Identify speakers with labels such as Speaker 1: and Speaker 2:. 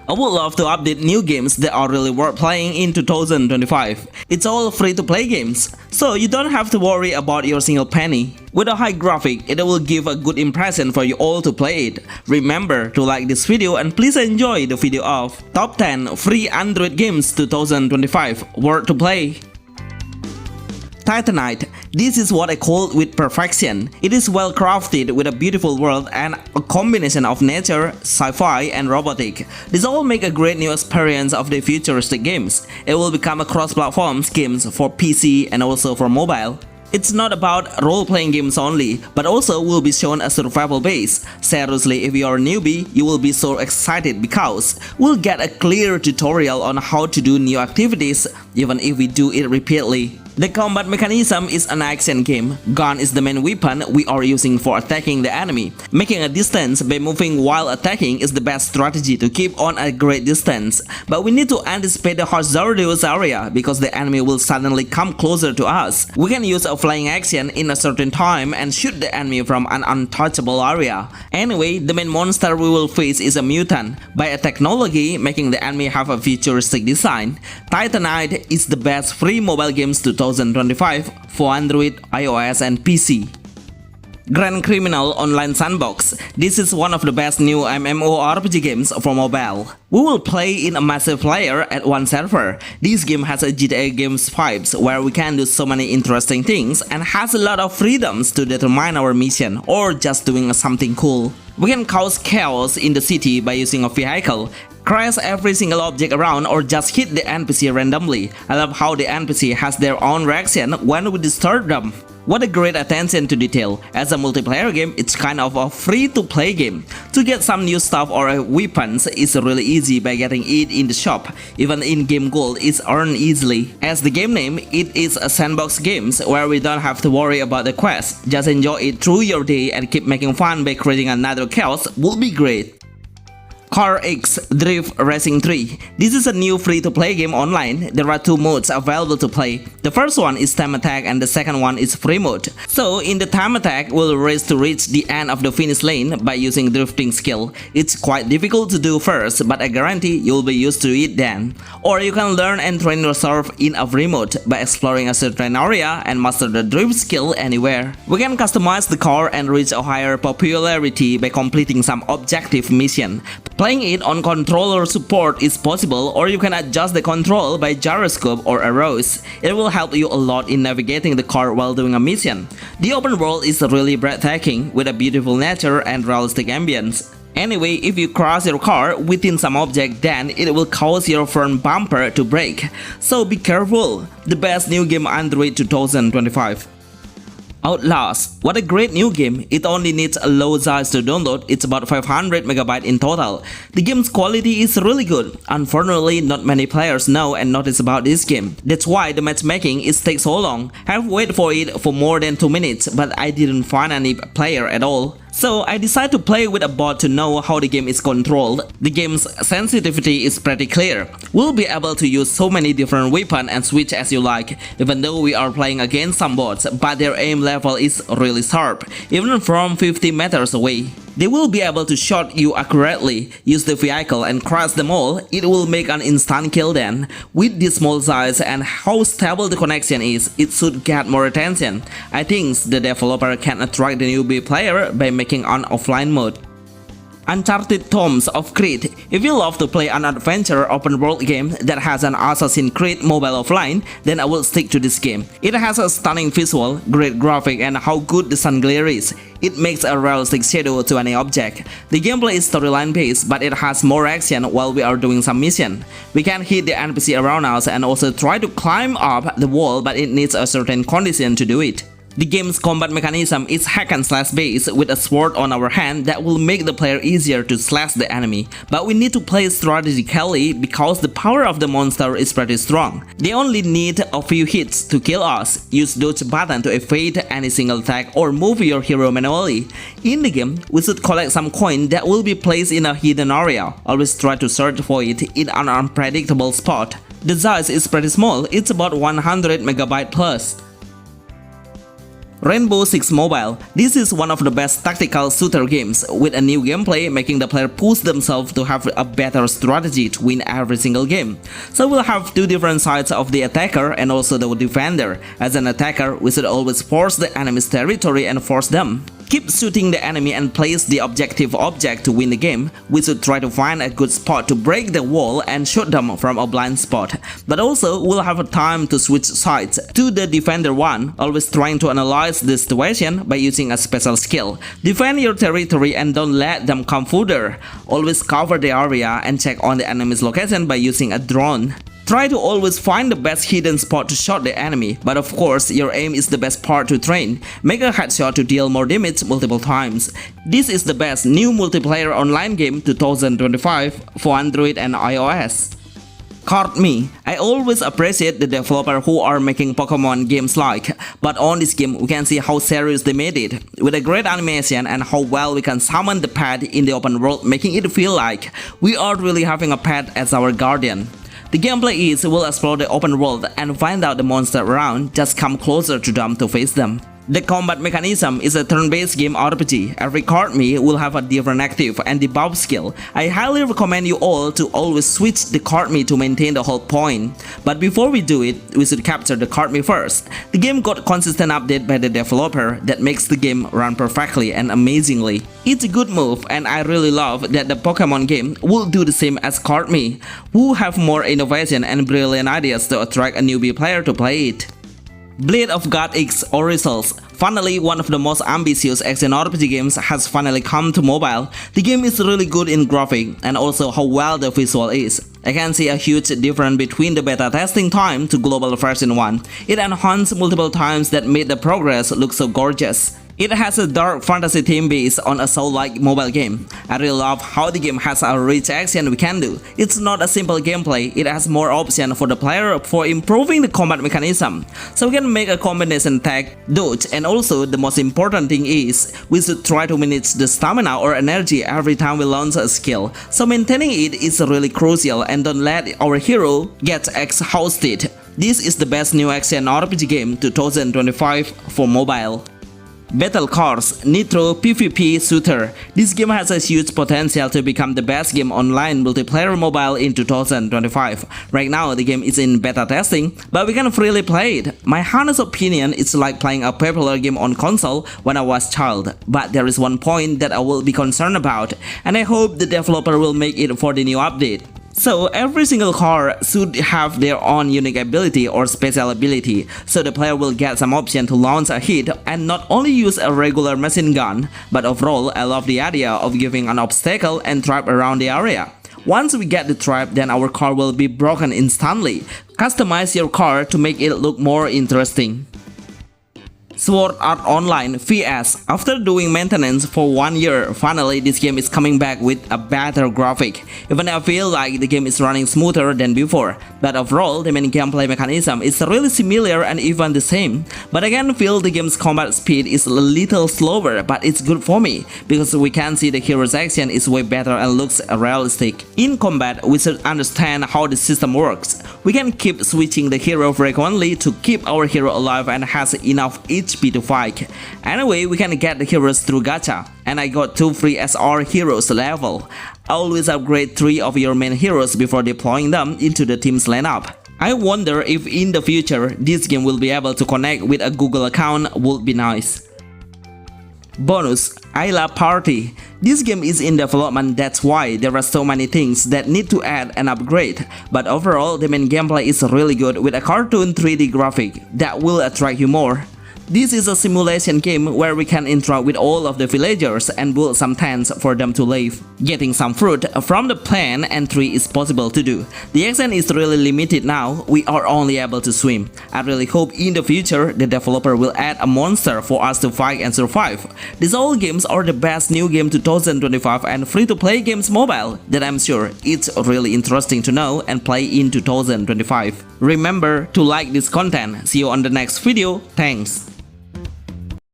Speaker 1: I would love to update new games that are really worth playing in 2025. It's all free to play games, so you don't have to worry about your single penny. With a high graphic, it will give a good impression for you all to play it. Remember to like this video and please enjoy the video of Top 10 Free Android Games 2025 worth to play. Titanite. This is what I call with perfection. It is well crafted with a beautiful world and a combination of nature, sci-fi and robotic. This all make a great new experience of the futuristic games. It will become a cross-platform games for PC and also for mobile. It's not about role-playing games only, but also will be shown as survival base. Seriously, if you are a newbie, you will be so excited because we'll get a clear tutorial on how to do new activities, even if we do it repeatedly. The combat mechanism is an action game. Gun is the main weapon we are using for attacking the enemy. Making a distance by moving while attacking is the best strategy to keep on a great distance. But we need to anticipate the hazardous area because the enemy will suddenly come closer to us. We can use a flying action in a certain time and shoot the enemy from an untouchable area. Anyway, the main monster we will face is a mutant. By a technology making the enemy have a futuristic design, Titanite is the best free mobile games 2025 for Android, iOS and PC. Grand Criminal Online Sandbox. This is one of the best new MMORPG games for mobile. We will play in a massive player at one server. This game has a GTA games vibes where we can do so many interesting things and has a lot of freedoms to determine our mission or just doing something cool. We can cause chaos in the city by using a vehicle, crash every single object around or just hit the NPC randomly. I love how the NPC has their own reaction when we disturb them. What a great attention to detail. As a multiplayer game, it's kind of a free-to-play game. To get some new stuff or weapons is really easy by getting it in the shop. Even in-game gold is earned easily. As the game name, it is a sandbox games where we don't have to worry about the quest. Just enjoy it through your day and keep making fun by creating another chaos would be great. CarX Drift Racing 3. This is a new free-to-play game online. There are two modes available to play. The first one is time attack and the second one is free mode. So in the time attack, we'll race to reach the end of the finish lane by using drifting skill. It's quite difficult to do first, but I guarantee you'll be used to it then. Or you can learn and train yourself in a free mode by exploring a certain area and master the drift skill anywhere. We can customize the car and reach a higher popularity by completing some objective mission. Playing it on controller support is possible, or you can adjust the control by gyroscope or arrows. It will help you a lot in navigating the car while doing a mission. The open world is really breathtaking with a beautiful nature and realistic ambience. Anyway, if you crash your car within some object, then it will cause your front bumper to break. So be careful. The best new game Android 2025. Outlast. What a great new game. It only needs a low size to download. It's about 500 MB in total. The game's quality is really good. Unfortunately, not many players know and notice about this game. That's why the matchmaking takes so long. I've waited for it for more than 2 minutes, but I didn't find any player at all. So I decided to play with a bot to know how the game is controlled. The game's sensitivity is pretty clear. We'll be able to use so many different weapons and switch as you like, even though we are playing against some bots, but their aim level is really sharp, even from 50 meters away. They will be able to shot you accurately, use the vehicle and crush them all. It will make an instant kill then. With this small size and how stable the connection is, it should get more attention. I think the developer can attract the newbie player by making an offline mode. Uncharted Tombs of Creed. If you love to play an adventure open world game that has an Assassin's Creed mobile offline, then I will stick to this game. It has a stunning visual, great graphic and how good the sun glare is. It makes a realistic shadow to any object. The gameplay is storyline based, but it has more action while we are doing some mission. We can hit the NPC around us and also try to climb up the wall, but it needs a certain condition to do it. The game's combat mechanism is hack and slash based with a sword on our hand that will make the player easier to slash the enemy. But we need to play strategically because the power of the monster is pretty strong. They only need a few hits to kill us. Use dodge button to evade any single attack or move your hero manually. In the game, we should collect some coin that will be placed in a hidden area. Always try to search for it in an unpredictable spot. The size is pretty small, it's about 100 MB plus. Rainbow Six Mobile. This is one of the best tactical shooter games, with a new gameplay making the player push themselves to have a better strategy to win every single game. So we'll have two different sides of the attacker and also the defender. As an attacker, we should always force the enemy's territory and force them. Keep shooting the enemy and place the objective object to win the game. We should try to find a good spot to break the wall and shoot them from a blind spot. But also, we'll have a time to switch sides to the defender one, always trying to analyze the situation by using a special skill. Defend your territory and don't let them come further. Always cover the area and check on the enemy's location by using a drone. Try to always find the best hidden spot to shoot the enemy, but of course your aim is the best part to train. Make a headshot to deal more damage multiple times. This is the best new multiplayer online game 2025 for Android and iOS. Kardmi. I always appreciate the developer who are making Pokemon games like, but on this game we can see how serious they made it, with a great animation and how well we can summon the pet in the open world, making it feel like we are really having a pet as our guardian. The gameplay is we'll explore the open world and find out the monster around, just come closer to them to face them. The combat mechanism is a turn-based game RPG. Every Kardmi will have a different active and debuff skill. I highly recommend you all to always switch the Kardmi to maintain the whole point. But before we do it, we should capture the Kardmi first. The game got consistent update by the developer that makes the game run perfectly and amazingly. It's a good move, and I really love that the Pokemon game will do the same as Kardmi, who have more innovation and brilliant ideas to attract a newbie player to play it. Blade of God X Orisols. Finally, one of the most ambitious action RPG games has finally come to mobile. The game is really good in graphic and also how well the visual is. I can see a huge difference between the beta testing time to global version 1. It enhanced multiple times that made the progress look so gorgeous. It has a dark fantasy theme based on a soul-like mobile game. I really love how the game has a rich action we can do. It's not a simple gameplay, it has more options for the player for improving the combat mechanism. So we can make a combination attack, dodge, and also the most important thing is, we should try to manage the stamina or energy every time we launch a skill. So maintaining it is really crucial and don't let our hero get exhausted. This is the best new action RPG game 2025 for mobile. Battle Cars Nitro PVP Shooter. This game has a huge potential to become the best game online multiplayer mobile in 2025. Right now the game is in beta testing, but we can freely play it. My honest opinion, it's like playing a popular game on console when I was a child, but there is one point that I will be concerned about, and I hope the developer will make it for the new update. So every single car should have their own unique ability or special ability, so the player will get some option to launch a hit and not only use a regular machine gun, but overall I love the idea of giving an obstacle and trap around the area. Once we get the trap, then our car will be broken instantly. Customize your car to make it look more interesting. Sword Art Online VS. After doing maintenance for 1 year, finally this game is coming back with a better graphic. Even I feel like the game is running smoother than before, but overall the main gameplay mechanism is really similar and even the same. But I can feel the game's combat speed is a little slower, but it's good for me, because we can see the hero's action is way better and looks realistic. In combat, we should understand how the system works. We can keep switching the hero frequently to keep our hero alive and has enough HP to fight. Anyway, we can get the heroes through gacha, and I got 2 free SR heroes level. Always upgrade 3 of your main heroes before deploying them into the team's lineup. I wonder if in the future this game will be able to connect with a Google account, would be nice. Bonus Isla Party. This game is in development, that's why there are so many things that need to add and upgrade, but overall the main gameplay is really good with a cartoon 3D graphic that will attract you more. This is a simulation game where we can interact with all of the villagers and build some tents for them to live. Getting some fruit from the plant and tree is possible to do. The action is really limited now, we are only able to swim. I really hope in the future the developer will add a monster for us to fight and survive. These all games are the best new game 2025 and free to play games mobile that I'm sure it's really interesting to know and play in 2025. Remember to like this content. See you on the next video. Thanks.